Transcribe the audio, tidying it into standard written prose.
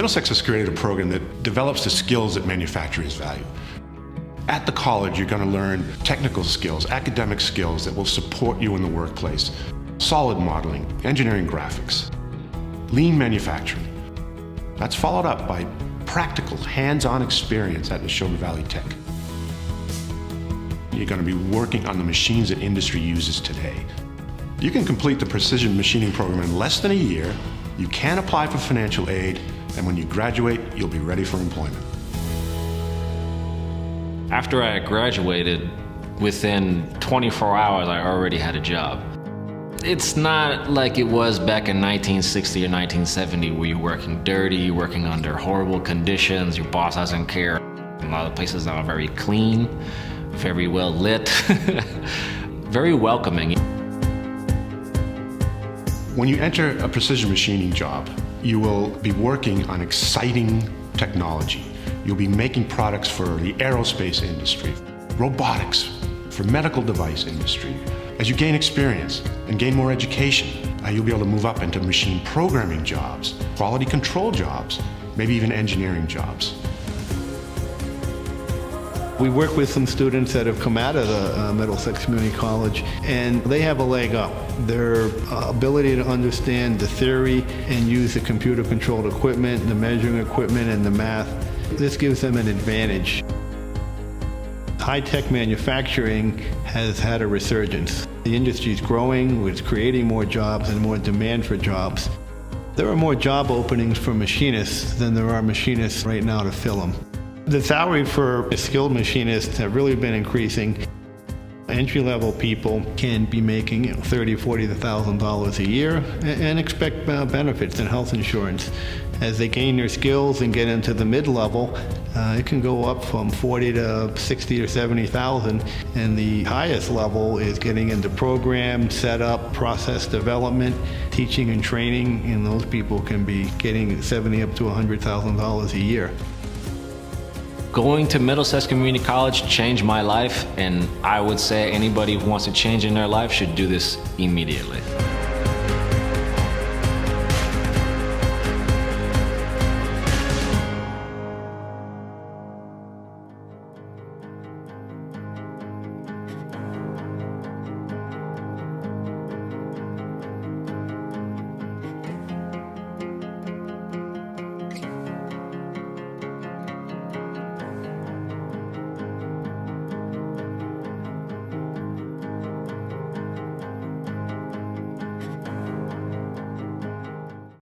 Middlesex has created a program that develops the skills that manufacturers value. At the college, you're going to learn technical skills, academic skills that will support you in the workplace, solid modeling, engineering graphics, lean manufacturing. That's followed up by practical, hands-on experience at Neshoba Valley Tech. You're going to be working on the machines that industry uses today. You can complete the precision machining program in less than a year. You can apply for financial aid, and when you graduate, you'll be ready for employment. After I graduated, within 24 hours, I already had a job. It's not like it was back in 1960 or 1970 where you're working dirty, you're working under horrible conditions, your boss doesn't care. A lot of places now are very clean, very well lit, very welcoming. When you enter a precision machining job, you will be working on exciting technology. You'll be making products for the aerospace industry, robotics, for medical device industry. As you gain experience and gain more education, you'll be able to move up into machine programming jobs, quality control jobs, maybe even engineering jobs. We work with some students that have come out of the Middlesex Community College, and they have a leg up. Their ability to understand the theory and use the computer-controlled equipment, the measuring equipment, and the math, this gives them an advantage. High-tech manufacturing has had a resurgence. The industry is growing, it's creating more jobs and more demand for jobs. There are more job openings for machinists than there are machinists right now to fill them. The salary for skilled machinists have really been increasing. Entry-level people can be making $30,000, $40,000 a year and expect benefits and health insurance. As they gain their skills and get into the mid-level, it can go up from 40 to 60 or 70,000, and the highest level is getting into program setup, process development, teaching and training, and those people can be getting 70 up to $100,000 a year. Going to Middlesex Community College changed my life, and I would say anybody who wants to change in their life should do this immediately.